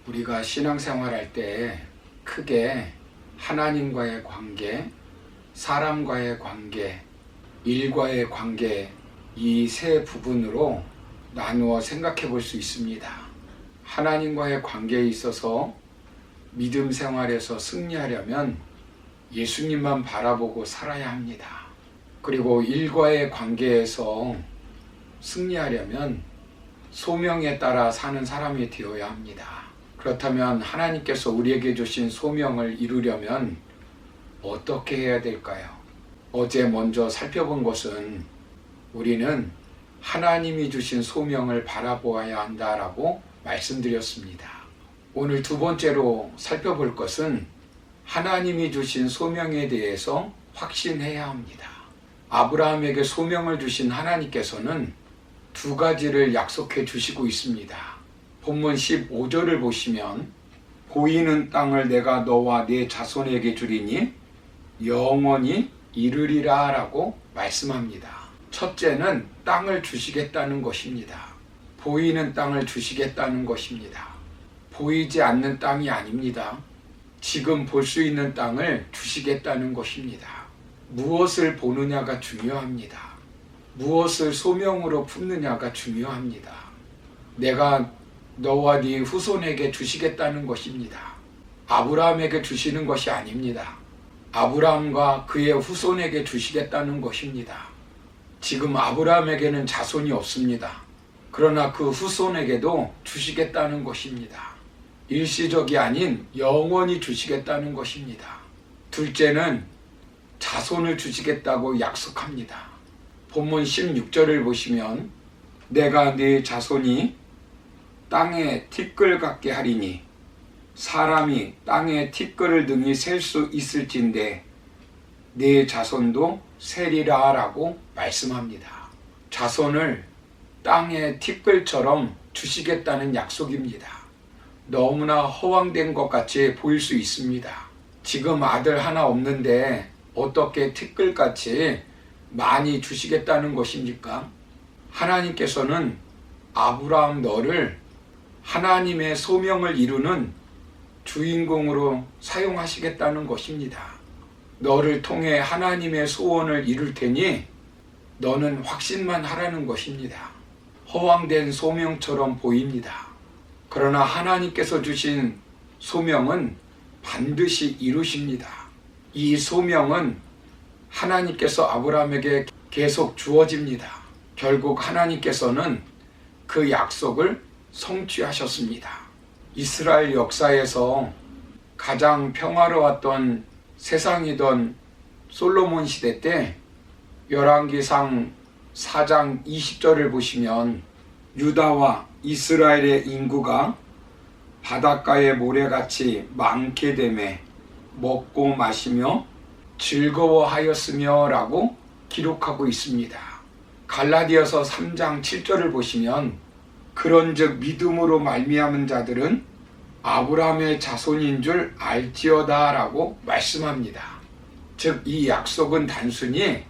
우리가 신앙생활할 때 크게 하나님과의 관계, 사람과의 관계, 일과의 관계, 이 세 부분으로 나누어 생각해 볼 수 있습니다. 하나님과의 관계에 있어서 믿음 생활에서 승리하려면 예수님만 바라보고 살아야 합니다. 그리고 일과의 관계에서 승리하려면 소명에 따라 사는 사람이 되어야 합니다. 그렇다면 하나님께서 우리에게 주신 소명을 이루려면 어떻게 해야 될까요? 어제 먼저 살펴본 것은 우리는 하나님이 주신 소명을 바라보아야 한다라고 말씀드렸습니다. 오늘 두 번째로 살펴볼 것은 하나님이 주신 소명에 대해서 확신해야 합니다. 아브라함에게 소명을 주신 하나님께서는 두 가지를 약속해 주시고 있습니다. 본문 15절을 보시면 보이는 땅을 내가 너와 네 자손에게 주리니 영원히 이르리라 라고 말씀합니다. 첫째는 땅을 주시겠다는 것입니다. 보이는 땅을 주시겠다는 것입니다. 보이지 않는 땅이 아닙니다. 지금 볼 수 있는 땅을 주시겠다는 것입니다. 무엇을 보느냐가 중요합니다. 무엇을 소명으로 품느냐가 중요합니다. 내가 너와 네 후손에게 주시겠다는 것입니다. 아브라함에게 주시는 것이 아닙니다. 아브라함과 그의 후손에게 주시겠다는 것입니다. 지금 아브라함에게는 자손이 없습니다. 그러나 그 후손에게도 주시겠다는 것입니다. 일시적이 아닌 영원히 주시겠다는 것입니다. 둘째는 자손을 주시겠다고 약속합니다. 본문 16절을 보시면 내가 네 자손이 땅에 티끌 같게 하리니 사람이 땅에 티끌을 등이 셀 수 있을진데 네 자손도 세리라 라고 말씀합니다. 자손을 땅의 티끌처럼 주시겠다는 약속입니다. 너무나 허황된 것 같이 보일 수 있습니다. 지금 아들 하나 없는데 어떻게 티끌같이 많이 주시겠다는 것입니까? 하나님께서는 아브라함 너를 하나님의 소명을 이루는 주인공으로 사용하시겠다는 것입니다. 너를 통해 하나님의 소원을 이룰 테니 너는 확신만 하라는 것입니다. 허황된 소명처럼 보입니다. 그러나 하나님께서 주신 소명은 반드시 이루십니다. 이 소명은 하나님께서 아브라함에게 계속 주어집니다. 결국 하나님께서는 그 약속을 성취하셨습니다. 이스라엘 역사에서 가장 평화로웠던 세상이던 솔로몬 시대 때 열왕기상 4장 20절을 보시면 유다와 이스라엘의 인구가 바닷가의 모래같이 많게 되매 먹고 마시며 즐거워하였으며 라고 기록하고 있습니다. 갈라디아서 3장 7절을 보시면 그런즉 믿음으로 말미암은 자들은 아브라함의 자손인 줄 알지어다 라고 말씀합니다. 즉 이 약속은 단순히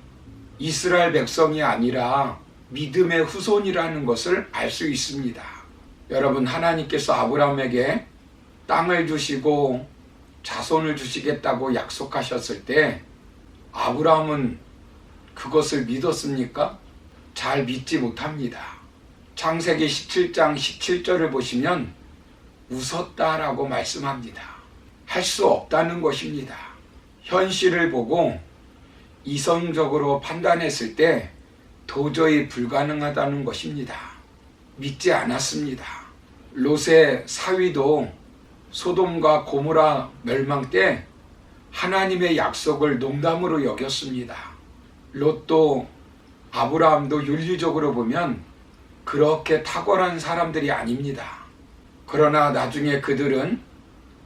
이스라엘 백성이 아니라 믿음의 후손이라는 것을 알 수 있습니다. 여러분, 하나님께서 아브라함에게 땅을 주시고 자손을 주시겠다고 약속하셨을 때 아브라함은 그것을 믿었습니까? 잘 믿지 못합니다. 창세기 17장 17절을 보시면 웃었다라고 말씀합니다. 할 수 없다는 것입니다. 현실을 보고 이성적으로 판단했을 때 도저히 불가능하다는 것입니다. 믿지 않았습니다. 롯의 사위도 소돔과 고모라 멸망 때 하나님의 약속을 농담으로 여겼습니다. 롯도 아브라함도 윤리적으로 보면 그렇게 탁월한 사람들이 아닙니다. 그러나 나중에 그들은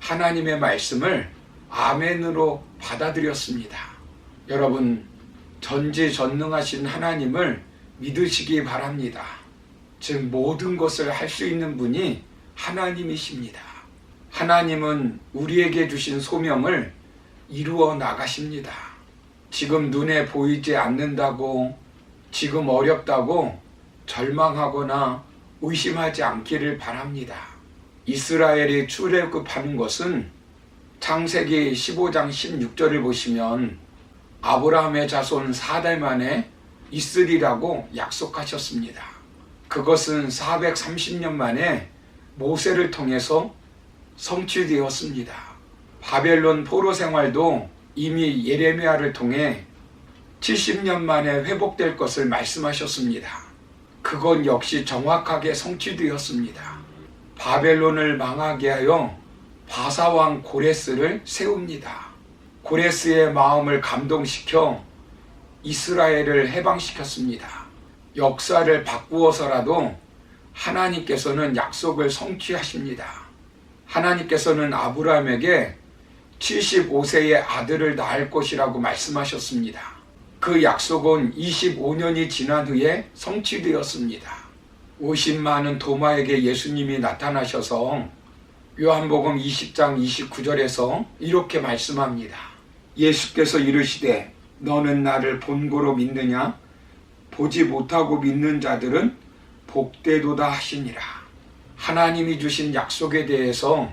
하나님의 말씀을 아멘으로 받아들였습니다. 여러분, 전지전능하신 하나님을 믿으시기 바랍니다. 즉 모든 것을 할 수 있는 분이 하나님이십니다. 하나님은 우리에게 주신 소명을 이루어 나가십니다. 지금 눈에 보이지 않는다고, 지금 어렵다고 절망하거나 의심하지 않기를 바랍니다. 이스라엘이 출애굽하는 것은 창세기 15장 16절을 보시면 아브라함의 자손 4대 만에 있으리라고 약속하셨습니다. 그것은 430년 만에 모세를 통해서 성취되었습니다. 바벨론 포로 생활도 이미 예레미야를 통해 70년 만에 회복될 것을 말씀하셨습니다. 그건 역시 정확하게 성취되었습니다. 바벨론을 망하게 하여 바사왕 고레스를 세웁니다. 고레스의 마음을 감동시켜 이스라엘을 해방시켰습니다. 역사를 바꾸어서라도 하나님께서는 약속을 성취하십니다. 하나님께서는 아브라함에게 75세의 아들을 낳을 것이라고 말씀하셨습니다. 그 약속은 25년이 지난 후에 성취되었습니다. 50많은 도마에게 예수님이 나타나셔서 요한복음 20장 29절에서 이렇게 말씀합니다. 예수께서 이르시되 너는 나를 본고로 믿느냐? 보지 못하고 믿는 자들은 복되도다 하시니라. 하나님이 주신 약속에 대해서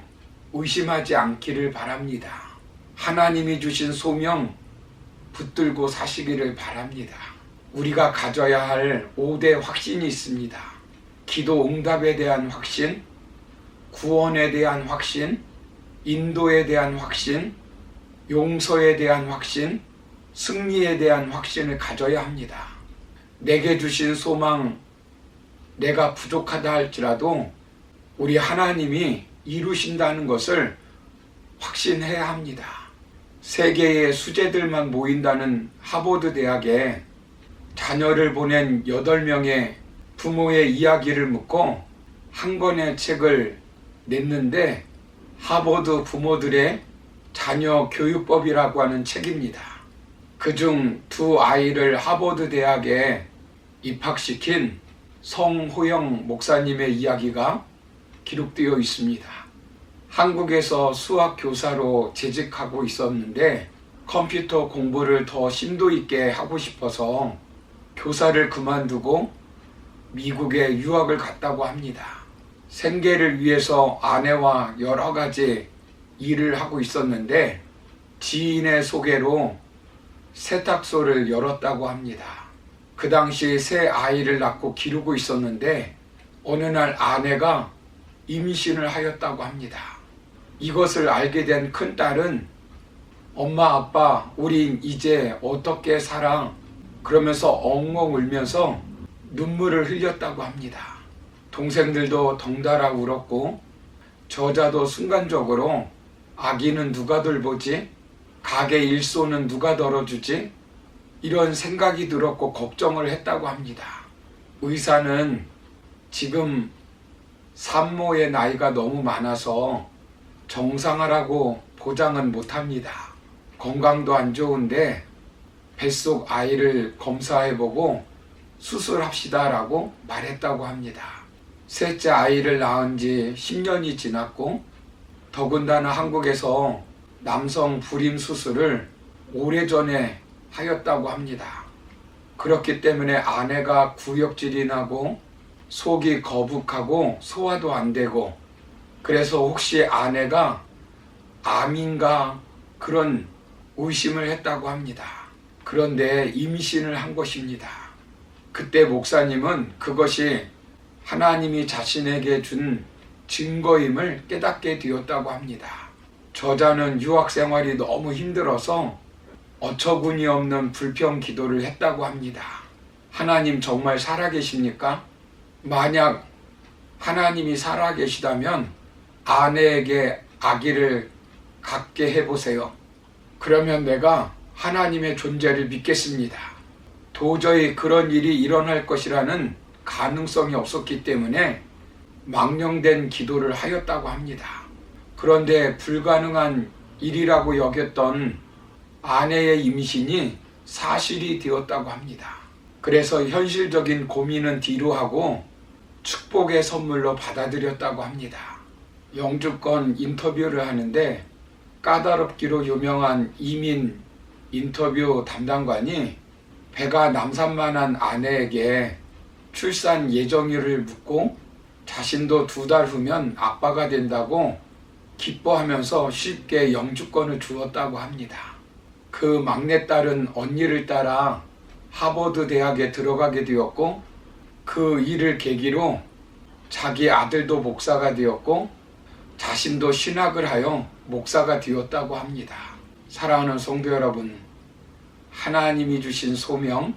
의심하지 않기를 바랍니다. 하나님이 주신 소명 붙들고 사시기를 바랍니다. 우리가 가져야 할 5대 확신이 있습니다. 기도 응답에 대한 확신, 구원에 대한 확신, 인도에 대한 확신, 용서에 대한 확신, 승리에 대한 확신을 가져야 합니다. 내게 주신 소망, 내가 부족하다 할지라도 우리 하나님이 이루신다는 것을 확신해야 합니다. 세계의 수재들만 모인다는 하버드 대학에 자녀를 보낸 8명의 부모의 이야기를 묻고 한 권의 책을 냈는데 하버드 부모들의 자녀 교육법이라고 하는 책입니다. 그중 2 아이를 하버드 대학에 입학시킨 성호영 목사님의 이야기가 기록되어 있습니다. 한국에서 수학 교사로 재직하고 있었는데 컴퓨터 공부를 더 심도 있게 하고 싶어서 교사를 그만두고 미국에 유학을 갔다고 합니다. 생계를 위해서 아내와 여러 가지 일을 하고 있었는데 지인의 소개로 세탁소를 열었다고 합니다. 그 당시 새 아이를 낳고 기르고 있었는데 어느 날 아내가 임신을 하였다고 합니다. 이것을 알게 된 큰딸은 엄마 아빠 우린 이제 어떻게 살아? 그러면서 엉엉 울면서 눈물을 흘렸다고 합니다. 동생들도 덩달아 울었고 저자도 순간적으로 아기는 누가 돌보지? 가게 일손은 누가 덜어주지? 이런 생각이 들었고 걱정을 했다고 합니다. 의사는 지금 산모의 나이가 너무 많아서 정상화라고 보장은 못합니다. 건강도 안 좋은데 뱃속 아이를 검사해보고 수술합시다라고 말했다고 합니다. 셋째 아이를 낳은 지 10년이 지났고 더군다나 한국에서 남성 불임 수술을 오래전에 하였다고 합니다. 그렇기 때문에 아내가 구역질이 나고 속이 거북하고 소화도 안 되고 그래서 혹시 아내가 암인가 그런 의심을 했다고 합니다. 그런데 임신을 한 것입니다. 그때 목사님은 그것이 하나님이 자신에게 준 증거임을 깨닫게 되었다고 합니다. 저자는 유학 생활이 너무 힘들어서 어처구니 없는 불평 기도를 했다고 합니다. 하나님 정말 살아계십니까? 만약 하나님이 살아계시다면 아내에게 아기를 갖게 해보세요. 그러면 내가 하나님의 존재를 믿겠습니다. 도저히 그런 일이 일어날 것이라는 가능성이 없었기 때문에 망령된 기도를 하였다고 합니다. 그런데 불가능한 일이라고 여겼던 아내의 임신이 사실이 되었다고 합니다. 그래서 현실적인 고민은 뒤로 하고 축복의 선물로 받아들였다고 합니다. 영주권 인터뷰를 하는데 까다롭기로 유명한 이민 인터뷰 담당관이 배가 남산만한 아내에게 출산 예정일을 묻고 자신도 2달 후면 아빠가 된다고 기뻐하면서 쉽게 영주권을 주었다고 합니다. 그 막내딸은 언니를 따라 하버드 대학에 들어가게 되었고 그 일을 계기로 자기 아들도 목사가 되었고 자신도 신학을 하여 목사가 되었다고 합니다. 사랑하는 성도 여러분, 하나님이 주신 소명,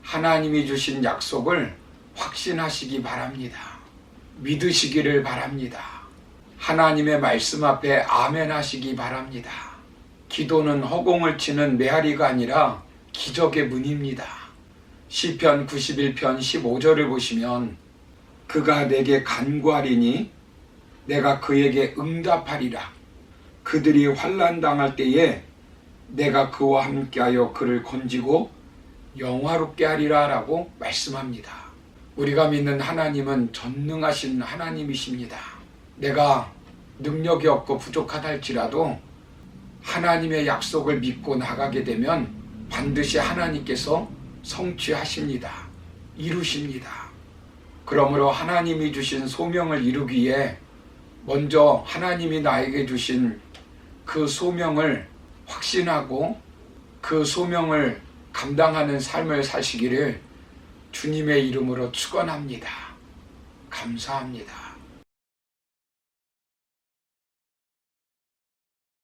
하나님이 주신 약속을 확신하시기 바랍니다. 믿으시기를 바랍니다. 하나님의 말씀 앞에 아멘 하시기 바랍니다. 기도는 허공을 치는 메아리가 아니라 기적의 문입니다. 시편 91편 15절을 보시면 그가 내게 간구하리니 내가 그에게 응답하리라. 그들이 환난 당할 때에 내가 그와 함께하여 그를 건지고 영화롭게 하리라 라고 말씀합니다. 우리가 믿는 하나님은 전능하신 하나님이십니다. 내가 능력이 없고 부족하다 할지라도 하나님의 약속을 믿고 나가게 되면 반드시 하나님께서 성취하십니다. 이루십니다. 그러므로 하나님이 주신 소명을 이루기 위해 먼저 하나님이 나에게 주신 그 소명을 확신하고 그 소명을 감당하는 삶을 사시기를 주님의 이름으로 축원합니다. 감사합니다.